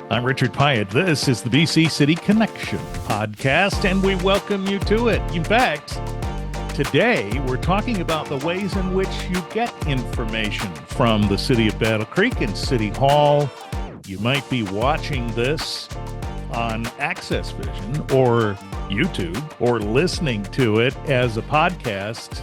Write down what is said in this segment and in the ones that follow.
I'm Richard Pyatt. This is the BC City Connection podcast, and we welcome you to it. In fact, today we're talking about the ways in which you get information from the city of Battle Creek and City Hall. You might be watching this on Access Vision or YouTube or listening to it as a podcast.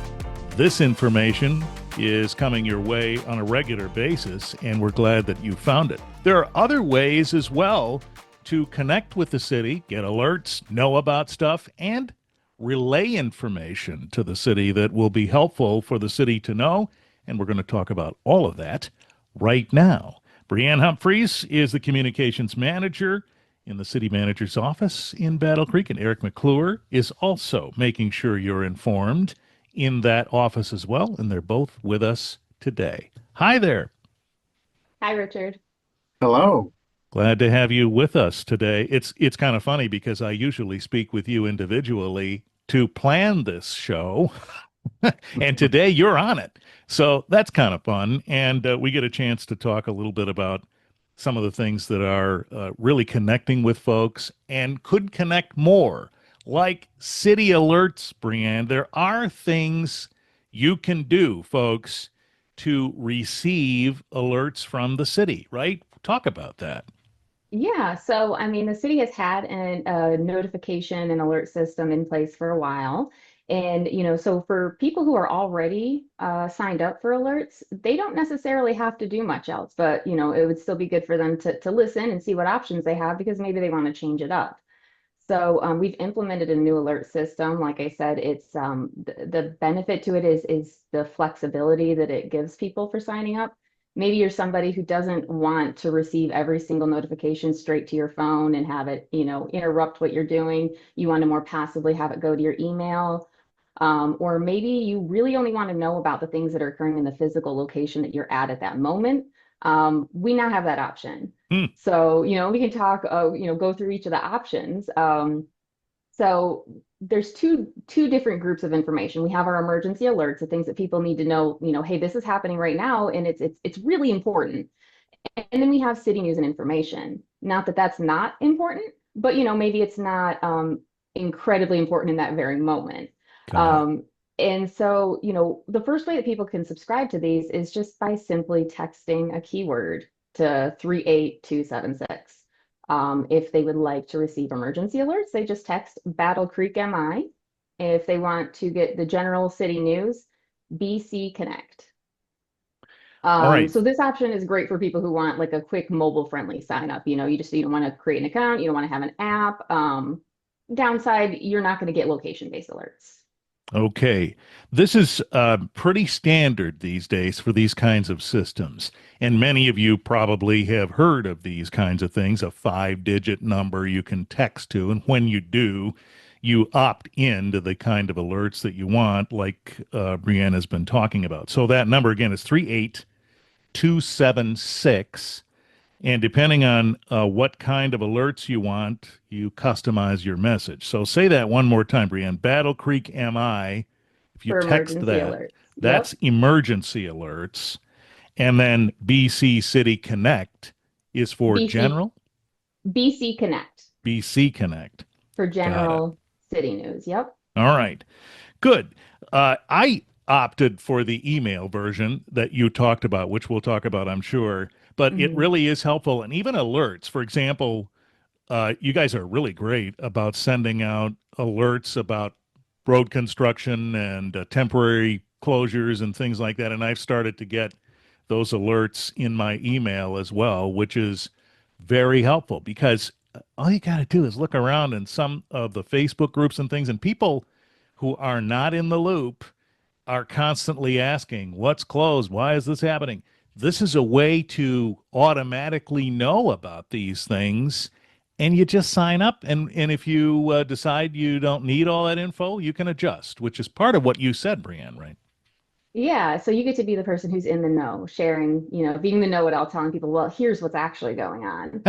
This information is coming your way on a regular basis, and we're glad that you found it. There are other ways as well to connect with the city, get alerts, know about stuff, and relay information to the city that will be helpful for the city to know. And we're going to talk about all of that right now. Brianne Humphreys is the communications manager in the city manager's office in Battle Creek, and Eric McClure is also making sure you're informed in that office as well, and they're both with us today. Hi there. Hi, Richard. Hello. Glad to have you with us today. It's kind of funny because I usually speak with you individually to plan this show, and today you're on it. So that's kind of fun, and we get a chance to talk a little bit about some of the things that are really connecting with folks and could connect more. Like city alerts, Brianne, there are things you can do, folks, to receive alerts from the city, right? Talk about that. Yeah, so I mean, the city has had a notification and alert system in place for a while. And, so for people who are already signed up for alerts, they don't necessarily have to do much else, but, it would still be good for them to listen and see what options they have because maybe they want to change it up. So we've implemented a new alert system. Like I said, it's the benefit to it is the flexibility that it gives people for signing up. Maybe you're somebody who doesn't want to receive every single notification straight to your phone and have it, interrupt what you're doing. You want to more passively have it go to your email. Or maybe you really only want to know about the things that are occurring in the physical location that you're at that moment. We now have that option. Hmm. So, we can talk, go through each of the options. So there's two different groups of information. We have our emergency alerts, the things that people need to know, hey, this is happening right now, and it's really important. And then we have city news and information. Not that that's not important, but maybe it's not incredibly important in that very moment. Got it. And so, the first way that people can subscribe to these is just by simply texting a keyword to 38276. If they would like to receive emergency alerts, they just text Battle Creek MI. If they want to get the general city news, BC Connect. All right. So this option is great for people who want like a quick mobile friendly sign up. You don't want to create an account, you don't want to have an app. Downside, you're not going to get location based alerts. Okay. This is pretty standard these days for these kinds of systems. And many of you probably have heard of these kinds of things, a 5-digit number you can text to. And when you do, you opt into the kind of alerts that you want, like Brianne has been talking about. So that number again is 38276. And depending on what kind of alerts you want, you customize your message. So say that one more time, Brianne. Battle Creek MI. If you For text emergency that, alerts. that's Yep. emergency alerts. And then BC City Connect is for BC general. BC Connect BC Connect. for Got it. general city news. Yep. All right. Good. I opted for the email version that you talked about, which we'll talk about, I'm sure, but it Mhm. really is helpful. And even alerts, for example, you guys are really great about sending out alerts about road construction and temporary closures and things like that. And I've started to get those alerts in my email as well, which is very helpful because all you got to do is look around in some of the Facebook groups and things, and people who are not in the loop are constantly asking, what's closed? Why is this happening? This is a way to automatically know about these things. And you just sign up. And if you decide you don't need all that info, you can adjust, which is part of what you said, Brianne, right? Yeah, so you get to be the person who's in the know, sharing, being the know-it-all, telling people, well, here's what's actually going on.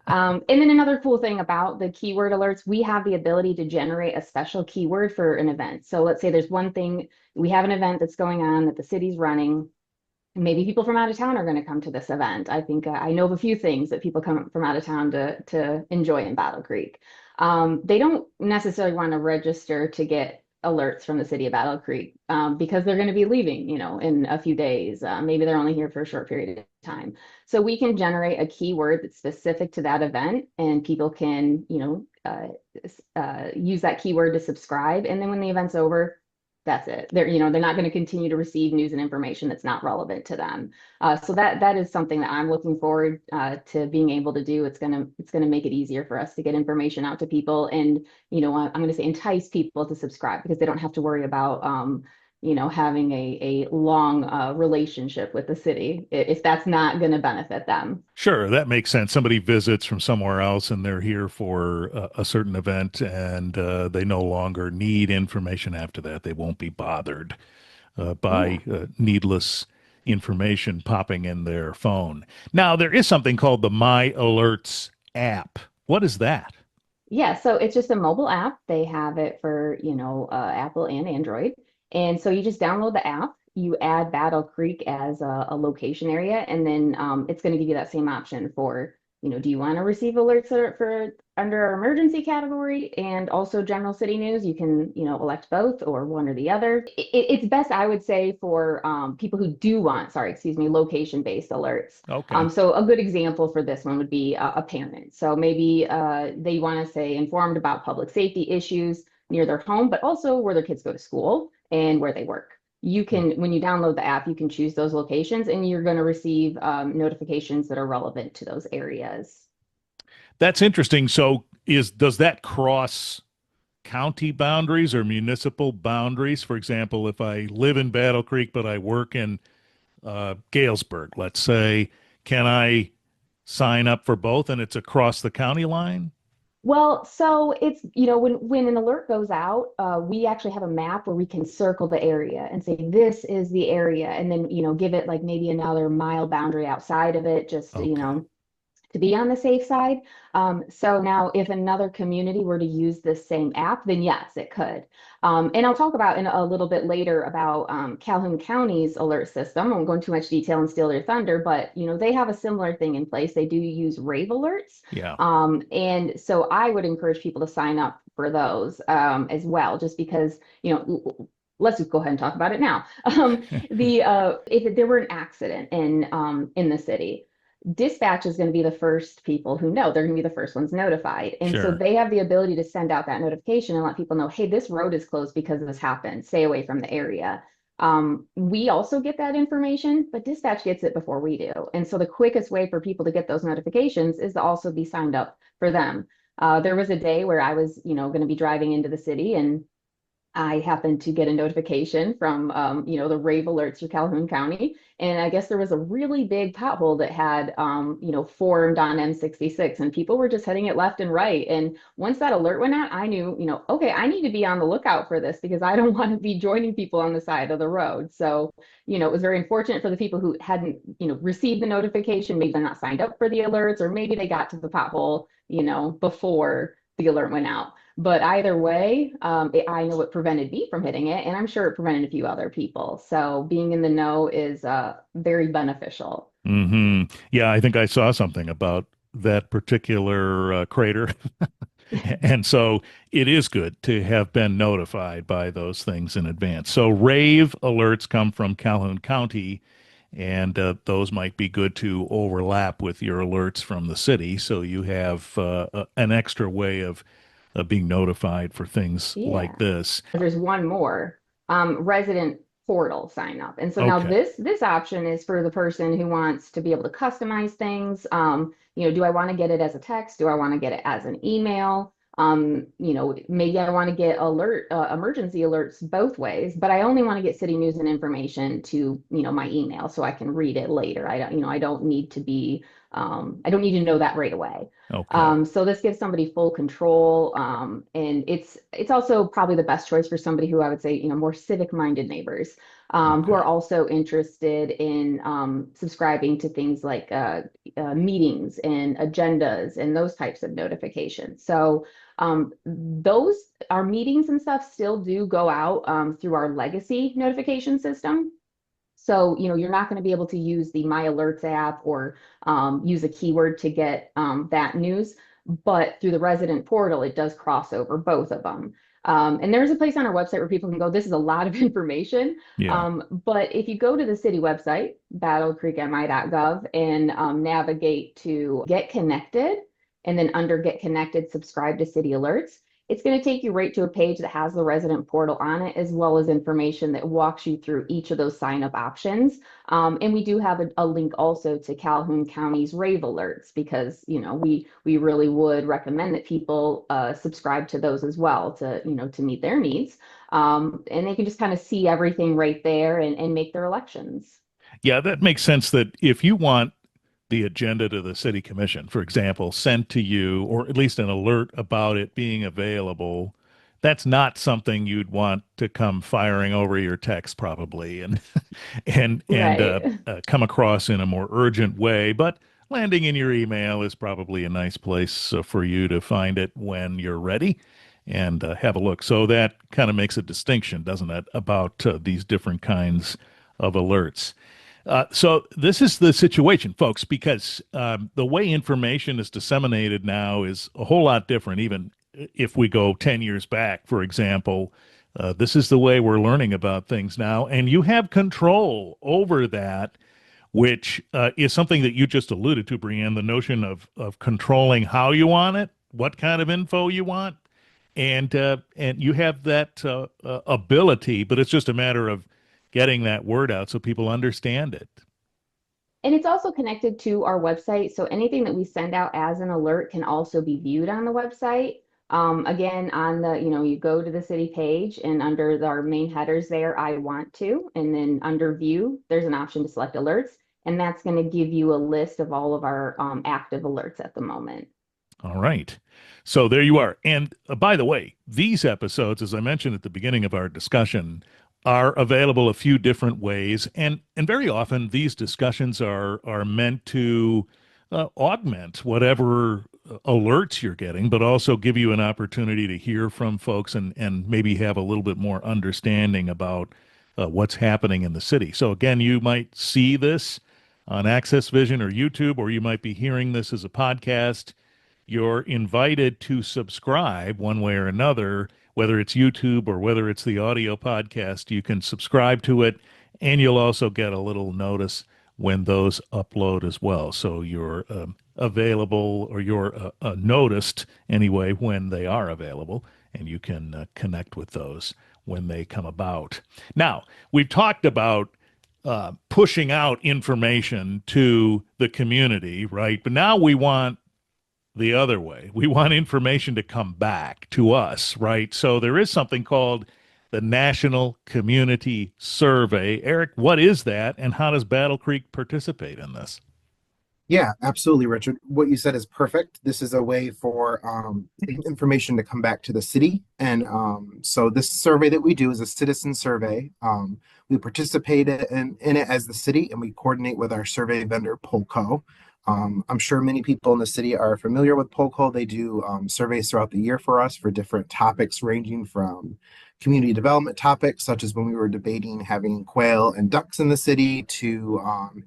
And then another cool thing about the keyword alerts, we have the ability to generate a special keyword for an event. So let's say there's one thing, we have an event that's going on that the city's running. maybe people from out of town are going to come to this event. I think I know of a few things that people come from out of town to enjoy in Battle Creek. They don't necessarily want to register to get alerts from the city of Battle Creek because they're going to be leaving, in a few days. Maybe they're only here for a short period of time. So we can generate a keyword that's specific to that event, and people can, use that keyword to subscribe. And then when the event's over, that's it. They're not going to continue to receive news and information that's not relevant to them. So that is something that I'm looking forward to being able to do. It's gonna make it easier for us to get information out to people, and I'm going to say entice people to subscribe because they don't have to worry about having a long relationship with the city if that's not going to benefit them. Sure, that makes sense. Somebody visits from somewhere else and they're here for a certain event, and they no longer need information after that. They won't be bothered by Yeah. needless information popping in their phone. Now, there is something called the My Alerts app. What is that? Yeah, so it's just a mobile app. They have it for, Apple and Android. And so you just download the app, you add Battle Creek as a location area, and then it's going to give you that same option for, do you want to receive alerts for under our emergency category and also general city news? You can, elect both or one or the other. It's best, I would say, for people who do want, sorry, excuse me, location-based alerts. Okay. So a good example for this one would be a parent. So maybe they want to say informed about public safety issues near their home, but also where their kids go to school and where they work. You can, when you download the app, you can choose those locations and you're going to receive notifications that are relevant to those areas. That's interesting. So, does that cross county boundaries or municipal boundaries? For example, if I live in Battle Creek but I work in Galesburg, let's say, can I sign up for both and it's across the county line? Well, so it's, when an alert goes out, we actually have a map where we can circle the area and say, this is the area. And then, give it like maybe another mile boundary outside of it, just, Okay. to be on the safe side. So now if another community were to use this same app, then yes, it could. And I'll talk about in a little bit later about Calhoun County's alert system. I won't go into too much detail and steal their thunder, but they have a similar thing in place. They do use rave alerts. Yeah. And so I would encourage people to sign up for those as well, just because, let's just go ahead and talk about it now. The if there were an accident in the city, dispatch is going to be the first people who know. They're going to be the first ones notified. And so Sure. they have the ability to send out that notification and let people know, hey, this road is closed because this happened. Stay away from the area. We also get that information, but dispatch gets it before we do. And so the quickest way for people to get those notifications is to also be signed up for them. There was a day where I was, going to be driving into the city, and I happened to get a notification from, the rave alerts for Calhoun County. And I guess there was a really big pothole that had, formed on M66, and people were just heading it left and right. And once that alert went out, I knew, okay, I need to be on the lookout for this because I don't want to be joining people on the side of the road. So, it was very unfortunate for the people who hadn't, received the notification. Maybe they're not signed up for the alerts, or maybe they got to the pothole, before the alert went out. But either way, I know it prevented me from hitting it, and I'm sure it prevented a few other people. So being in the know is very beneficial. Yeah, I think I saw something about that particular crater. And so it is good to have been notified by those things in advance. So rave alerts come from Calhoun County, and those might be good to overlap with your alerts from the city. So you have an extra way of being notified for things like Yeah. this. There's one more resident portal sign up. And so now Okay. this option is for the person who wants to be able to customize things. Do I want to get it as a text? Do I want to get it as an email? Maybe I want to get emergency alerts both ways, but I only want to get city news and information to, my email so I can read it later. I don't need to be, I don't need to know that right away. Okay. So this gives somebody full control, and it's also probably the best choice for somebody who I would say, more civic-minded neighbors, who are Okay. also interested in subscribing to things like meetings and agendas and those types of notifications. So those our meetings and stuff still do go out through our legacy notification system. So, you're not going to be able to use the My Alerts app or use a keyword to get that news. But through the resident portal, it does cross over both of them. And there's a place on our website where people can go, this is a lot of information. Yeah. But if you go to the city website, battlecreekmi.gov, and navigate to Get Connected, and then under Get Connected, subscribe to City Alerts, it's going to take you right to a page that has the resident portal on it, as well as information that walks you through each of those sign up options. And we do have a link also to Calhoun County's Rave Alerts, because we really would recommend that people subscribe to those as well to meet their needs. And they can just kind of see everything right there and make their elections. Yeah, that makes sense that if you want the agenda to the city commission, for example, sent to you, or at least an alert about it being available, that's not something you'd want to come firing over your text probably and Right. come across in a more urgent way. But landing in your email is probably a nice place for you to find it when you're ready and have a look. So that kind of makes a distinction, doesn't it, about these different kinds of alerts. So this is the situation, folks, because the way information is disseminated now is a whole lot different. Even if we go 10 years back, for example, this is the way we're learning about things now, and you have control over that, which is something that you just alluded to, Brienne, the notion of controlling how you want it, what kind of info you want, and you have that ability, but it's just a matter of getting that word out so people understand it. And it's also connected to our website. So anything that we send out as an alert can also be viewed on the website. Again, you go to the city page, and under our main headers there, I want to, and then under view, there's an option to select alerts. And that's going to give you a list of all of our active alerts at the moment. All right. So there you are. And by the way, these episodes, as I mentioned at the beginning of our discussion, are available a few different ways. And very often these discussions are meant to augment whatever alerts you're getting, but also give you an opportunity to hear from folks and maybe have a little bit more understanding about what's happening in the city. So again, you might see this on Access Vision or YouTube, or you might be hearing this as a podcast. You're invited to subscribe one way or another, whether it's YouTube or whether it's the audio podcast. You can subscribe to it, and you'll also get a little notice when those upload as well. So you're available, or you're noticed anyway when they are available, and you can connect with those when they come about. Now, we've talked about pushing out information to the community, right? But now we want the other way. We want information to come back to us, right? So there is something called the National Community Survey. Eric, what is that, and how does Battle Creek participate in this? Yeah, absolutely, Richard. What you said is perfect. This is a way for information to come back to the city. And so this survey that we do is a citizen survey. We participate in it as the city, and we coordinate with our survey vendor, Polco. I'm sure many people in the city are familiar with Polco. They do surveys throughout the year for us for different topics, ranging from community development topics, such as when we were debating having quail and ducks in the city, to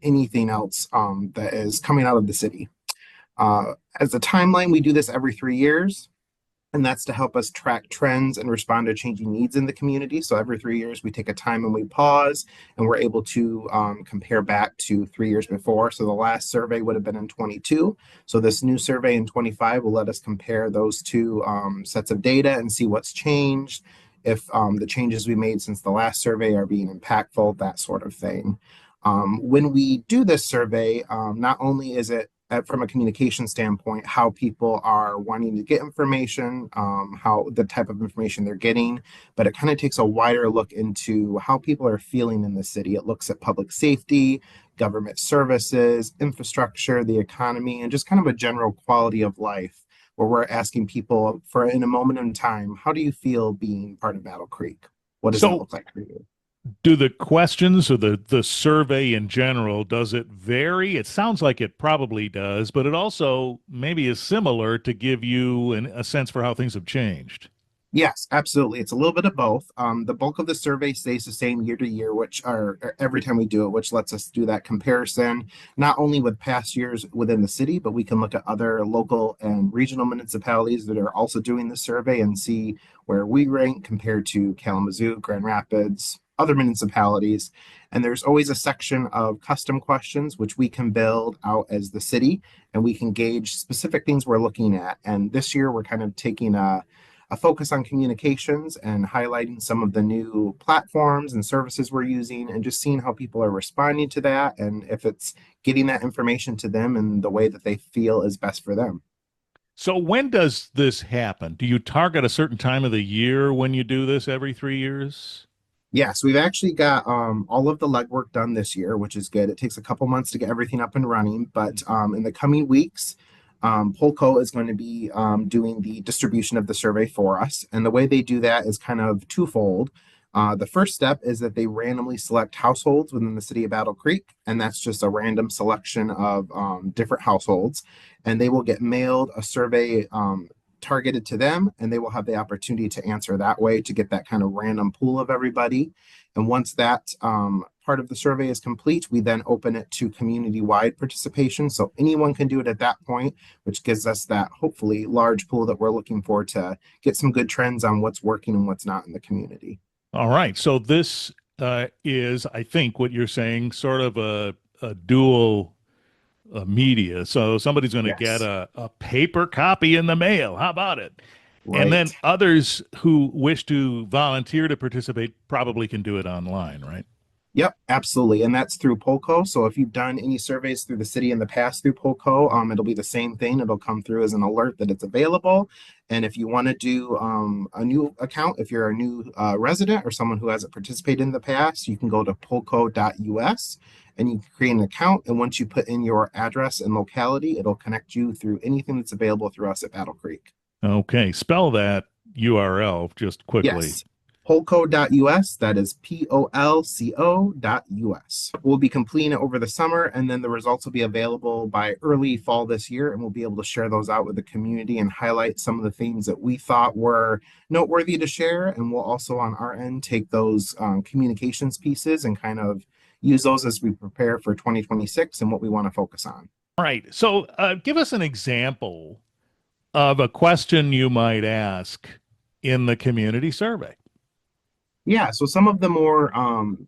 anything else that is coming out of the city. As a timeline, we do this every 3 years. And that's to help us track trends and respond to changing needs in the community. So every 3 years, we take a time and we pause, and we're able to compare back to 3 years before. So the last survey would have been in 22. So this new survey in 25 will let us compare those two sets of data and see what's changed, if the changes we made since the last survey are being impactful, that sort of thing. When we do this survey, not only is it from a communication standpoint, how people are wanting to get information, how the type of information they're getting, but it kind of takes a wider look into how people are feeling in the city. It looks at public safety, government services, infrastructure, the economy, and just kind of a general quality of life, where we're asking people for, in a moment in time, how do you feel being part of Battle Creek? What does that look like for you? Do the questions, or the survey in general, does it vary? It sounds like it probably does, but it also maybe is similar to give you a sense for how things have changed. Yes, absolutely. It's a little bit of both. The bulk of the survey stays the same year to year, which are every time we do it, which lets us do that comparison, not only with past years within the city, but we can look at other local and regional municipalities that are also doing the survey and see where we rank compared to Kalamazoo, Grand Rapids, other municipalities. And there's always a section of custom questions, which we can build out as the city, and we can gauge specific things we're looking at. And this year, we're kind of taking a focus on communications and highlighting some of the new platforms and services we're using and just seeing how people are responding to that and if it's getting that information to them in the way that they feel is best for them. So when does this happen? Do you target a certain time of the year when you do this every 3 years? Yes, we've actually got all of the legwork done this year, which is good. It takes a couple months to get everything up and running, but in the coming weeks, Polco is going to be doing the distribution of the survey for us. And the way they do that is kind of twofold. The first step is that they randomly select households within the city of Battle Creek, and that's just a random selection of different households. And they will get mailed a survey targeted to them, and they will have the opportunity to answer that way to get that kind of random pool of everybody. And once that part of the survey is complete, we then open it to community-wide participation. So anyone can do it at that point, which gives us that hopefully large pool that we're looking for to get some good trends on what's working and what's not in the community. All right. So this is, I think, what you're saying, sort of a dual media. So somebody's going to get Yes, a paper copy in the mail. How about it? And right. then others who wish to volunteer to participate probably can do it online, right? Yep, absolutely. And that's through Polco. So if you've done any surveys through the city in the past through Polco, it'll be the same thing. It'll come through as an alert that it's available. And if you want to do a new account, if you're a new resident or someone who hasn't participated in the past, you can go to polco.us and you can create an account. And once you put in your address and locality, it'll connect you through anything that's available through us at Battle Creek. Okay. Spell that URL just quickly. Yes. Polco.us, that is Polco.us. We'll be completing it over the summer, and then the results will be available by early fall this year, and we'll be able to share those out with the community and highlight some of the things that we thought were noteworthy to share. And we'll also, on our end, take those communications pieces and kind of use those as we prepare for 2026 and what we want to focus on. All right. So give us an example of a question you might ask in the community survey. Yeah, so some of the more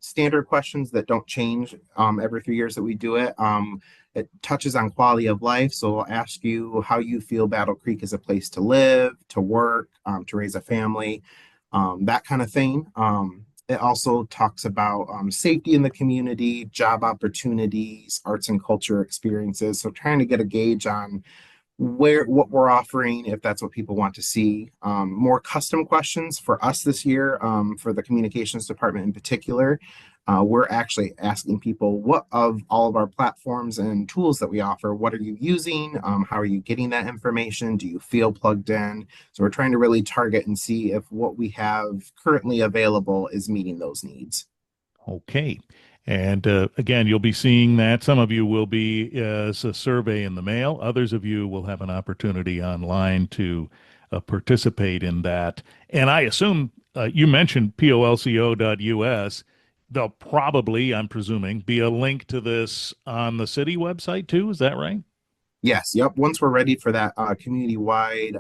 standard questions that don't change every 3 years that we do it, it touches on quality of life. So I'll ask you how you feel Battle Creek is a place to live, to work, to raise a family, that kind of thing. It also talks about safety in the community, job opportunities, arts and culture experiences. So trying to get a gauge on where what we're offering if that's what people want to see. More custom questions for us this year, for the communications department in particular. We're actually asking people what of all of our platforms and tools that we offer, what are you using? How are you getting that information? Do you feel plugged in? So we're trying to really target and see if what we have currently available is meeting those needs. Okay. And again, you'll be seeing that. Some of you will be as a survey in the mail. Others of you will have an opportunity online to participate in that. And I assume you mentioned polco.us. There'll probably, I'm presuming, be a link to this on the city website too. Is that right? Yes, yep. Once we're ready for that community-wide,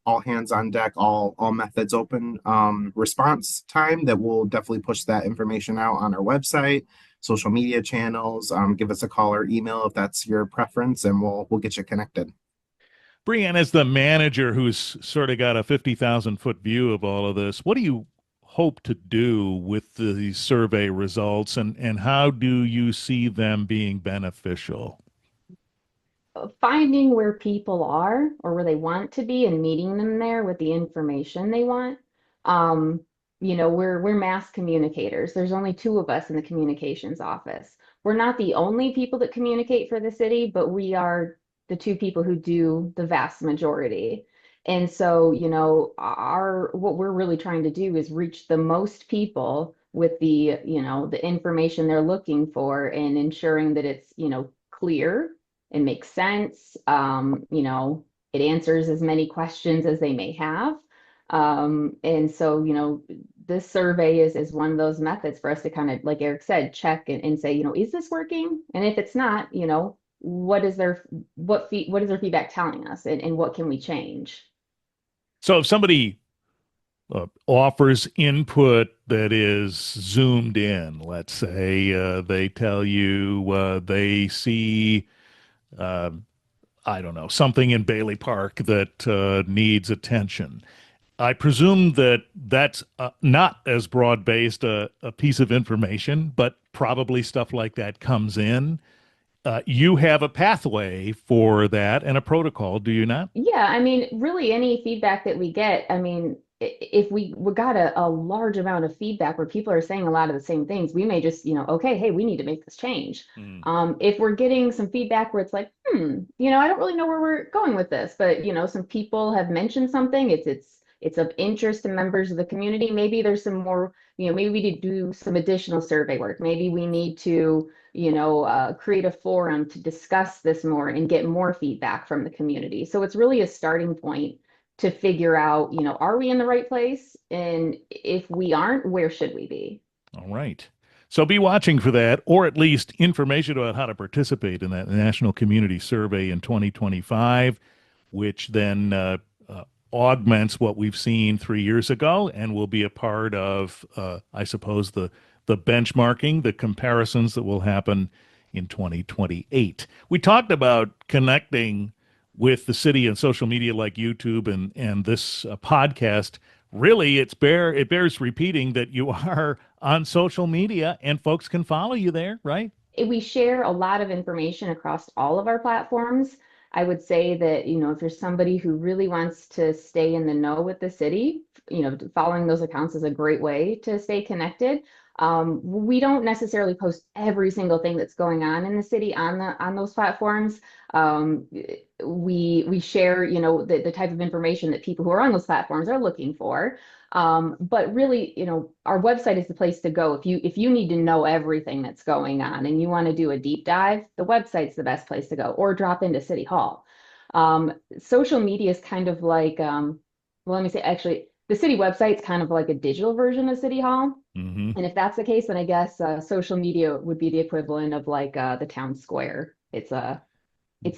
all hands on deck, all methods open response time, that we'll definitely push that information out on our website, social media channels. Give us a call or email if that's your preference, and we'll get you connected. Brianne, as the manager who's sort of got a 50,000-foot view of all of this, what do you hope to do with the survey results and how do you see them being beneficial? Finding where people are or where they want to be and meeting them there with the information they want. Um, we're mass communicators. There's only two of us in the communications office. We're not the only people that communicate for the city, but we are the two people who do the vast majority. And so, our what we're really trying to do is reach the most people with the information they're looking for and ensuring that it's, clear and makes sense. It answers as many questions as they may have. And so, this survey is one of those methods for us to kind of, like Eric said, check and say, is this working? And if it's not, what is their feedback telling us, and what can we change? So if somebody offers input that is zoomed in, let's say they tell you they see, uh, I don't know, something in Bailey Park that needs attention. I presume that that's not as broad-based a piece of information, but probably stuff like that comes in. You have a pathway for that and a protocol, do you not? Yeah, I mean, really any feedback that we get, I mean, if we got a large amount of feedback where people are saying a lot of the same things, we may just, okay, hey, we need to make this change. Mm. If we're getting some feedback where it's like, I don't really know where we're going with this, but some people have mentioned something, it's of interest to members of the community. Maybe there's some more, maybe we need to do some additional survey work. Maybe we need to create a forum to discuss this more and get more feedback from the community. So it's really a starting point to figure out, are we in the right place? And if we aren't, where should we be? All right. So be watching for that, or at least information about how to participate in that National Community Survey in 2025, which then augments what we've seen 3 years ago and will be a part of, I suppose, the benchmarking, the comparisons that will happen in 2028. We talked about connecting with the city and social media like YouTube and this podcast. Really, it bears repeating that you are on social media and folks can follow you there, right? We share a lot of information across all of our platforms. I would say that, if you're somebody who really wants to stay in the know with the city, following those accounts is a great way to stay connected. We don't necessarily post every single thing that's going on in the city on those platforms. We share, the type of information that people who are on those platforms are looking for. But really, our website is the place to go. If you need to know everything that's going on and you want to do a deep dive, the website's the best place to go, or drop into City Hall. Social media is kind of like, well, let me say, actually, the city website's kind of like a digital version of City Hall. Mm-hmm. And if that's the case, then I guess social media would be the equivalent of like the town square. It's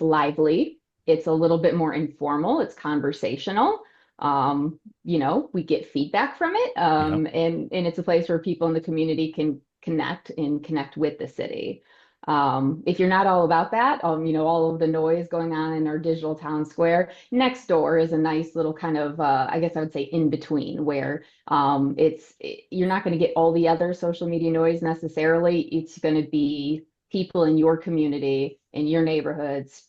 lively. It's a little bit more informal. It's conversational. We get feedback from it. And it's a place where people in the community can connect with the city. If you're not all about that, all of the noise going on in our digital town square, next door is a nice little kind of, I guess I would say in between, where you're not going to get all the other social media noise necessarily. It's going to be people in your community, in your neighborhoods,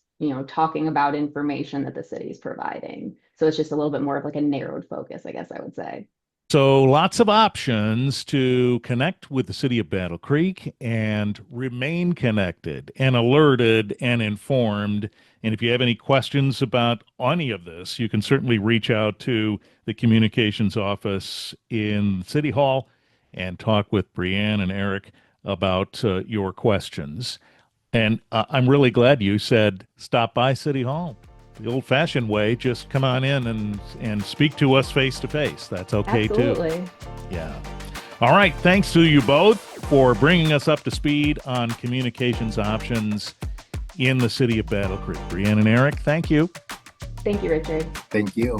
talking about information that the city is providing. So it's just a little bit more of like a narrowed focus, I guess I would say. So lots of options to connect with the city of Battle Creek and remain connected and alerted and informed. And if you have any questions about any of this, you can certainly reach out to the communications office in City Hall and talk with Brianne and Eric about your questions. And I'm really glad you said stop by City Hall. The old-fashioned way, just come on in and speak to us face to face. That's okay Absolutely. too. Yeah. All right. Thanks to you both for bringing us up to speed on communications options in the city of Battle Creek. Brianne and Eric, thank you. Thank you, Richard. Thank you.